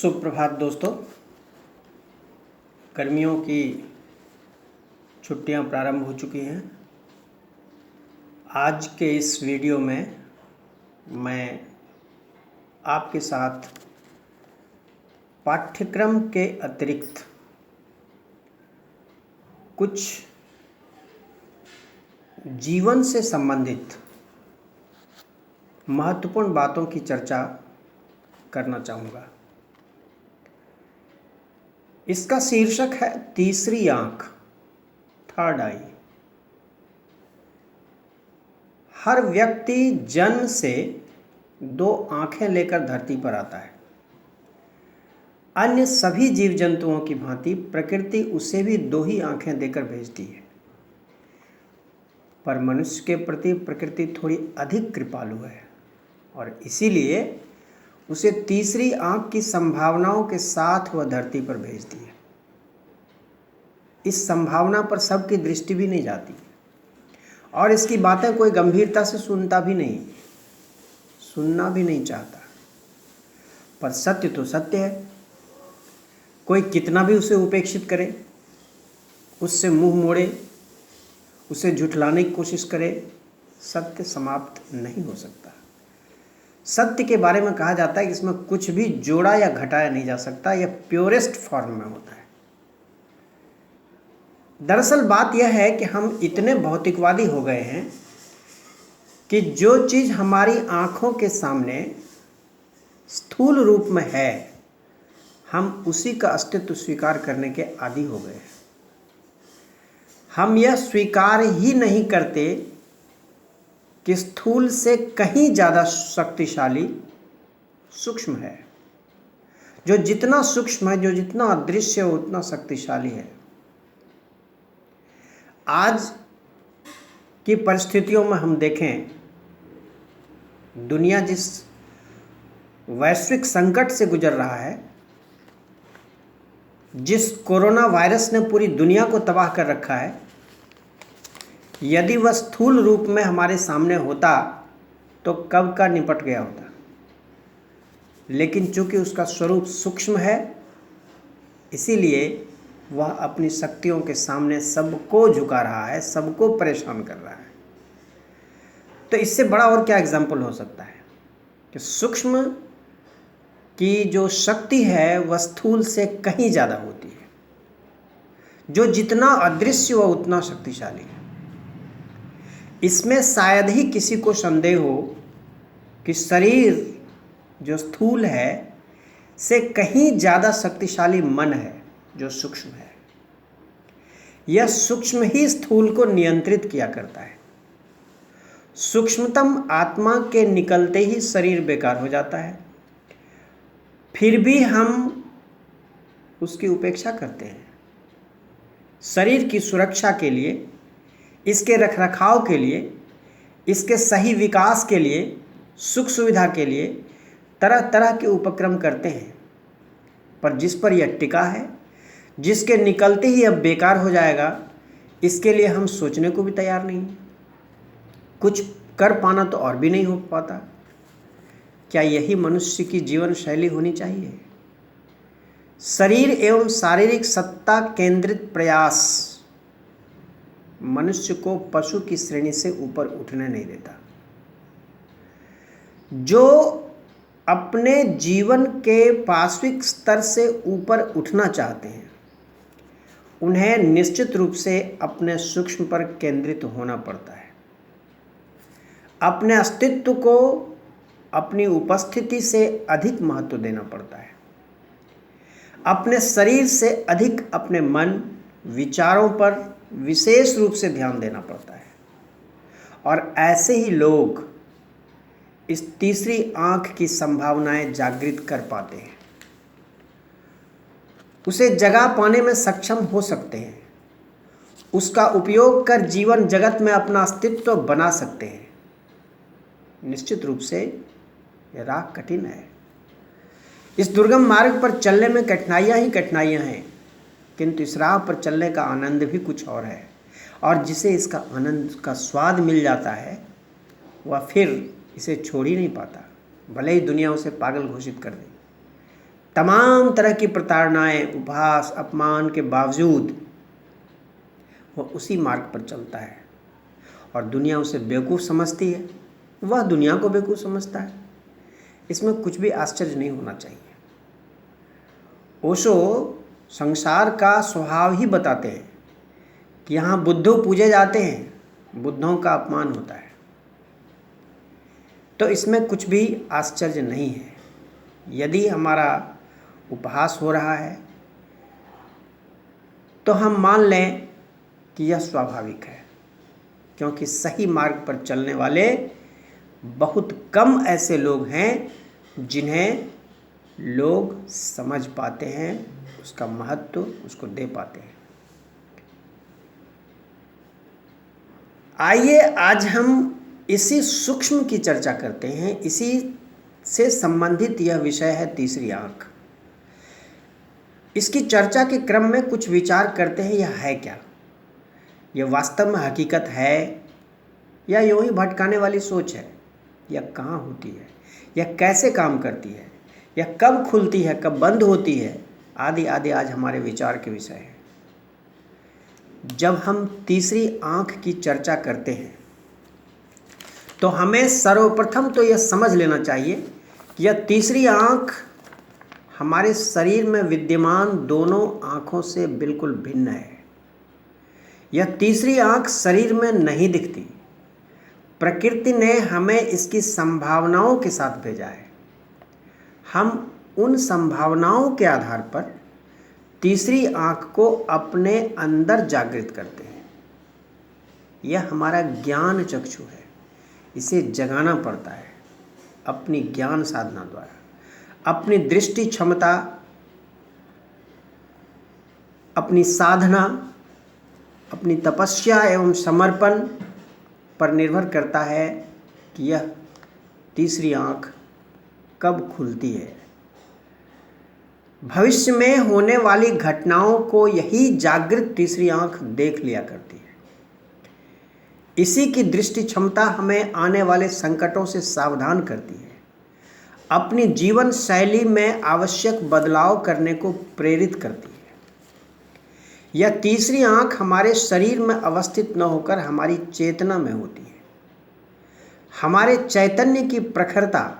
सुप्रभात दोस्तों। गर्मियों की छुट्टियां प्रारंभ हो चुकी हैं। आज के इस वीडियो में मैं आपके साथ पाठ्यक्रम के अतिरिक्त कुछ जीवन से संबंधित महत्वपूर्ण बातों की चर्चा करना चाहूँगा। इसका शीर्षक है तीसरी आंख, थर्ड आई। हर व्यक्ति जन्म से दो आंखें लेकर धरती पर आता है। अन्य सभी जीव जंतुओं की भांति प्रकृति उसे भी दो ही आंखें देकर भेजती है, पर मनुष्य के प्रति प्रकृति थोड़ी अधिक कृपालु है और इसीलिए उसे तीसरी आंख की संभावनाओं के साथ वह धरती पर भेजती है। इस संभावना पर सबकी दृष्टि भी नहीं जाती और इसकी बातें कोई गंभीरता से सुनता भी नहीं, सुनना भी नहीं चाहता। पर सत्य तो सत्य है। कोई कितना भी उसे उपेक्षित करे, उससे मुंह मोड़े, उसे झुठलाने की कोशिश करे, सत्य समाप्त नहीं हो सकता। सत्य के बारे में कहा जाता है कि इसमें कुछ भी जोड़ा या घटाया नहीं जा सकता, यह प्योरेस्ट फॉर्म में होता है। दरअसल बात यह है कि हम इतने भौतिकवादी हो गए हैं कि जो चीज़ हमारी आंखों के सामने स्थूल रूप में है, हम उसी का अस्तित्व स्वीकार करने के आदी हो गए हैं। हम यह स्वीकार ही नहीं करते कि स्थूल से कहीं ज़्यादा शक्तिशाली सूक्ष्म है। जो जितना सूक्ष्म है, जो जितना अदृश्य है, उतना शक्तिशाली है। आज की परिस्थितियों में हम देखें, दुनिया जिस वैश्विक संकट से गुजर रहा है, जिस कोरोना वायरस ने पूरी दुनिया को तबाह कर रखा है, यदि वह स्थूल रूप में हमारे सामने होता तो कब का निपट गया होता। लेकिन चूंकि उसका स्वरूप सूक्ष्म है, इसीलिए वह अपनी शक्तियों के सामने सबको झुका रहा है, सबको परेशान कर रहा है। तो इससे बड़ा और क्या एग्जाम्पल हो सकता है कि सूक्ष्म की जो शक्ति है वह स्थूल से कहीं ज़्यादा होती है। जो जितना अदृश्य वह उतना शक्तिशाली है। इसमें शायद ही किसी को संदेह हो कि शरीर जो स्थूल है से कहीं ज़्यादा शक्तिशाली मन है जो सूक्ष्म है। यह सूक्ष्म ही स्थूल को नियंत्रित किया करता है। सूक्ष्मतम आत्मा के निकलते ही शरीर बेकार हो जाता है, फिर भी हम उसकी उपेक्षा करते हैं। शरीर की सुरक्षा के लिए, इसके रखरखाव के लिए, इसके सही विकास के लिए, सुख सुविधा के लिए तरह तरह के उपक्रम करते हैं, पर जिस पर यह टिका है, जिसके निकलते ही अब बेकार हो जाएगा, इसके लिए हम सोचने को भी तैयार नहीं। कुछ कर पाना तो और भी नहीं हो पाता। क्या यही मनुष्य की जीवन शैली होनी चाहिए? शरीर एवं शारीरिक सत्ता केंद्रित प्रयास मनुष्य को पशु की श्रेणी से ऊपर उठने नहीं देता। जो अपने जीवन के पाश्विक स्तर से ऊपर उठना चाहते हैं, उन्हें निश्चित रूप से अपने सूक्ष्म पर केंद्रित होना पड़ता है। अपने अस्तित्व को अपनी उपस्थिति से अधिक महत्व देना पड़ता है। अपने शरीर से अधिक अपने मन, विचारों पर विशेष रूप से ध्यान देना पड़ता है। और ऐसे ही लोग इस तीसरी आंख की संभावनाएं जागृत कर पाते हैं, उसे जगा पाने में सक्षम हो सकते हैं, उसका उपयोग कर जीवन जगत में अपना अस्तित्व बना सकते हैं। निश्चित रूप से यह राह कठिन है। इस दुर्गम मार्ग पर चलने में कठिनाइयाँ ही कठिनाइयाँ हैं, किंतु इस राह पर चलने का आनंद भी कुछ और है। और जिसे इसका आनंद का स्वाद मिल जाता है, वह फिर इसे छोड़ ही नहीं पाता, भले ही दुनिया उसे पागल घोषित कर दे। तमाम तरह की प्रताड़नाएं, उपहास, अपमान के बावजूद वह उसी मार्ग पर चलता है और दुनिया उसे बेवकूफ़ समझती है, वह दुनिया को बेवकूफ़ समझता है। इसमें कुछ भी आश्चर्य नहीं होना चाहिए। ओशो संसार का स्वभाव ही बताते हैं कि यहाँ बुद्धू पूजे जाते हैं, बुद्धों का अपमान होता है। तो इसमें कुछ भी आश्चर्य नहीं है। यदि हमारा उपहास हो रहा है तो हम मान लें कि यह स्वाभाविक है, क्योंकि सही मार्ग पर चलने वाले बहुत कम ऐसे लोग हैं जिन्हें लोग समझ पाते हैं, उसका महत्व उसको दे पाते हैं। आइए आज हम इसी सूक्ष्म की चर्चा करते हैं। इसी से संबंधित यह विषय है तीसरी आंख। इसकी चर्चा के क्रम में कुछ विचार करते हैं, यह है क्या, यह वास्तव में हकीकत है या यूं ही भटकाने वाली सोच है, यह कहाँ होती है, यह कैसे काम करती है, यह कब खुलती है, कब बंद होती है, आदि आदि आज हमारे विचार के विषय है। जब हम तीसरी आंख की चर्चा करते हैं तो हमें सर्वप्रथम तो यह समझ लेना चाहिए कि यह तीसरी आंख हमारे शरीर में विद्यमान दोनों आंखों से बिल्कुल भिन्न है। यह तीसरी आंख शरीर में नहीं दिखती। प्रकृति ने हमें इसकी संभावनाओं के साथ भेजा है। हम उन संभावनाओं के आधार पर तीसरी आंख को अपने अंदर जागृत करते हैं। यह हमारा ज्ञान चक्षु है, इसे जगाना पड़ता है अपनी ज्ञान साधना द्वारा, अपनी दृष्टि क्षमता, अपनी साधना, अपनी तपस्या एवं समर्पण पर निर्भर करता है कि यह तीसरी आंख कब खुलती है। भविष्य में होने वाली घटनाओं को यही जागृत तीसरी आंख देख लिया करती है। इसी की दृष्टि क्षमता हमें आने वाले संकटों से सावधान करती है, अपनी जीवन शैली में आवश्यक बदलाव करने को प्रेरित करती है। यह तीसरी आंख हमारे शरीर में अवस्थित न होकर हमारी चेतना में होती है। हमारे चैतन्य की प्रखरता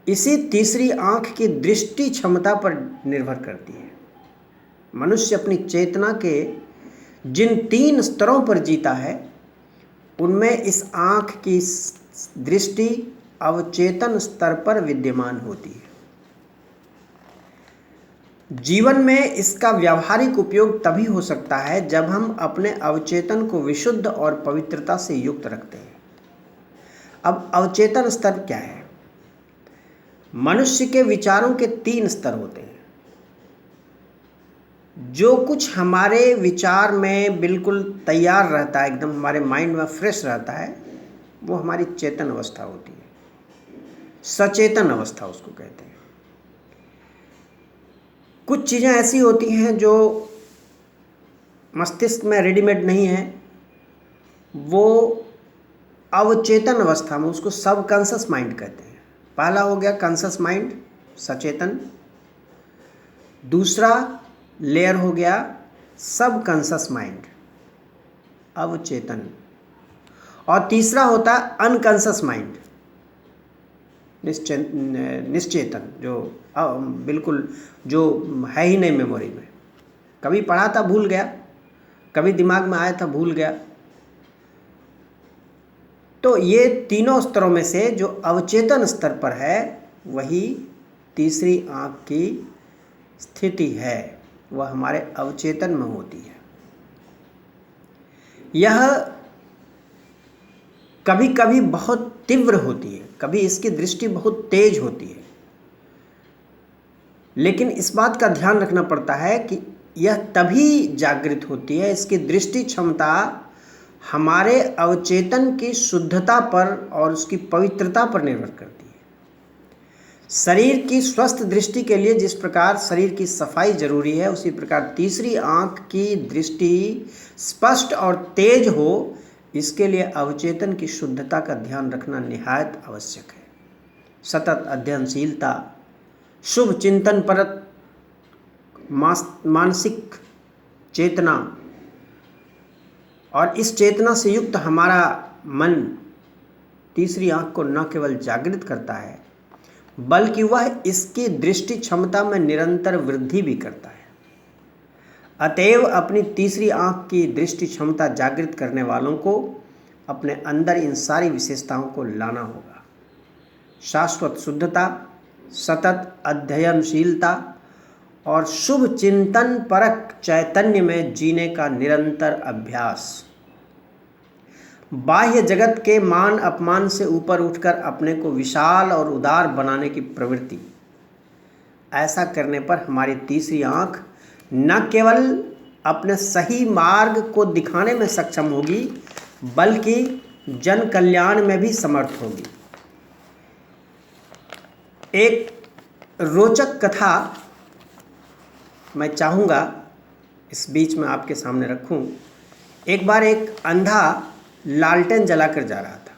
इसी तीसरी आंख की दृष्टि क्षमता पर निर्भर करती है। मनुष्य अपनी चेतना के जिन 3 स्तरों पर जीता है, उनमें इस आंख की दृष्टि अवचेतन स्तर पर विद्यमान होती है। जीवन में इसका व्यावहारिक उपयोग तभी हो सकता है जब हम अपने अवचेतन को विशुद्ध और पवित्रता से युक्त रखते हैं। अब अवचेतन स्तर क्या है? मनुष्य के विचारों के 3 स्तर होते हैं। जो कुछ हमारे विचार में बिल्कुल तैयार रहता है, एकदम हमारे माइंड में फ्रेश रहता है, वो हमारी चेतन अवस्था होती है, सचेतन अवस्था उसको कहते हैं। कुछ चीज़ें ऐसी होती हैं जो मस्तिष्क में रेडीमेड नहीं है, वो अवचेतन अवस्था में, उसको सबकॉन्शियस माइंड कहते हैं। पहला हो गया कॉन्शियस माइंड, सचेतन। दूसरा लेयर हो गया सबकॉन्शियस माइंड, अवचेतन। और तीसरा होता है अनकॉन्शियस माइंड, निश्चेतन, जो बिल्कुल जो है ही नहीं मेमोरी में। कभी पढ़ा था भूल गया, कभी दिमाग में आया था भूल गया। तो ये तीनों स्तरों में से जो अवचेतन स्तर पर है, वही तीसरी आंख की स्थिति है, वह हमारे अवचेतन में होती है। यह कभी कभी बहुत तीव्र होती है, कभी इसकी दृष्टि बहुत तेज होती है, लेकिन इस बात का ध्यान रखना पड़ता है कि यह तभी जागृत होती है, इसकी दृष्टि क्षमता हमारे अवचेतन की शुद्धता पर और उसकी पवित्रता पर निर्भर करती है। शरीर की स्वस्थ दृष्टि के लिए जिस प्रकार शरीर की सफाई जरूरी है, उसी प्रकार तीसरी आंख की दृष्टि स्पष्ट और तेज हो, इसके लिए अवचेतन की शुद्धता का ध्यान रखना निहायत आवश्यक है। सतत अध्ययनशीलता, शुभ चिंतन परक मानसिक चेतना, और इस चेतना से युक्त हमारा मन तीसरी आंख को न केवल जागृत करता है बल्कि वह इसकी दृष्टि क्षमता में निरंतर वृद्धि भी करता है। अतएव अपनी तीसरी आंख की दृष्टि क्षमता जागृत करने वालों को अपने अंदर इन सारी विशेषताओं को लाना होगा। शाश्वत शुद्धता, सतत अध्ययनशीलता और शुभ चिंतन परक चैतन्य में जीने का निरंतर अभ्यास, बाह्य जगत के मान अपमान से ऊपर उठकर अपने को विशाल और उदार बनाने की प्रवृत्ति। ऐसा करने पर हमारी तीसरी आंख न केवल अपने सही मार्ग को दिखाने में सक्षम होगी बल्कि जन कल्याण में भी समर्थ होगी। एक रोचक कथा मैं चाहूँगा इस बीच में आपके सामने रखूं। एक बार एक अंधा लालटेन जलाकर जा रहा था।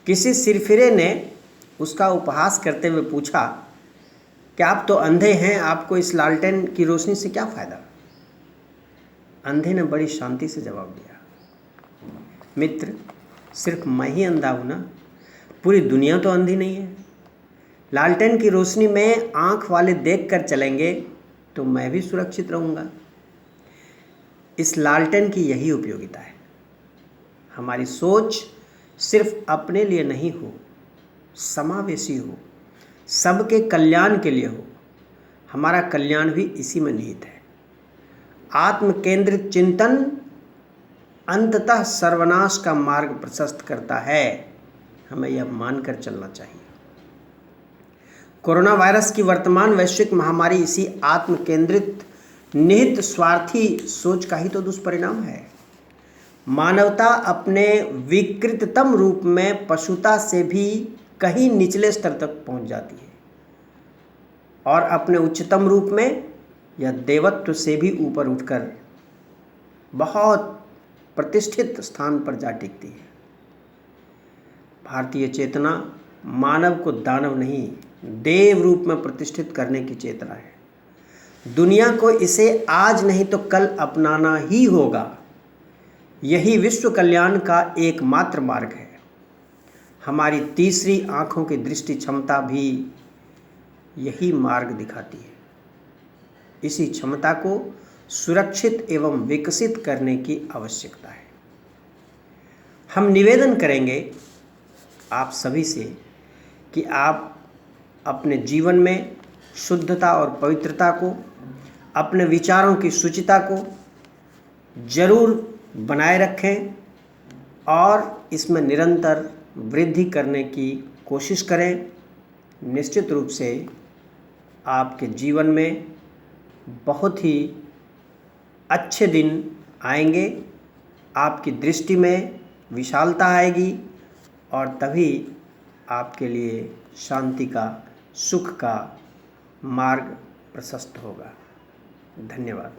किसी सिरफिरे ने उसका उपहास करते हुए पूछा कि आप तो अंधे हैं, आपको इस लालटेन की रोशनी से क्या फ़ायदा? अंधे ने बड़ी शांति से जवाब दिया, मित्र, सिर्फ मैं ही अंधा हूँ ना, पूरी दुनिया तो अंधी नहीं है। लालटेन की रोशनी में आँख वाले देख कर चलेंगे तो मैं भी सुरक्षित रहूँगा। इस लालटेन की यही उपयोगिता है। हमारी सोच सिर्फ अपने लिए नहीं हो, समावेशी हो, सबके कल्याण के लिए हो। हमारा कल्याण भी इसी में निहित है। आत्म केंद्रित चिंतन अंततः सर्वनाश का मार्ग प्रशस्त करता है। हमें यह मानकर चलना चाहिए। कोरोना वायरस की वर्तमान वैश्विक महामारी इसी आत्म केंद्रित निहित स्वार्थी सोच का ही तो दुष्परिणाम है। मानवता अपने विकृततम रूप में पशुता से भी कहीं निचले स्तर तक पहुंच जाती है और अपने उच्चतम रूप में यह देवत्व से भी ऊपर उठकर बहुत प्रतिष्ठित स्थान पर जा टिकती है। भारतीय चेतना मानव को दानव नहीं, देव रूप में प्रतिष्ठित करने की चेतना है। दुनिया को इसे आज नहीं तो कल अपनाना ही होगा। यही विश्व कल्याण का एकमात्र मार्ग है। हमारी तीसरी आंखों की दृष्टि क्षमता भी यही मार्ग दिखाती है। इसी क्षमता को सुरक्षित एवं विकसित करने की आवश्यकता है। हम निवेदन करेंगे आप सभी से कि आप अपने जीवन में शुद्धता और पवित्रता को, अपने विचारों की शुचिता को जरूर बनाए रखें और इसमें निरंतर वृद्धि करने की कोशिश करें। निश्चित रूप से आपके जीवन में बहुत ही अच्छे दिन आएंगे, आपकी दृष्टि में विशालता आएगी और तभी आपके लिए शांति का, सुख का मार्ग प्रशस्त होगा। धन्यवाद।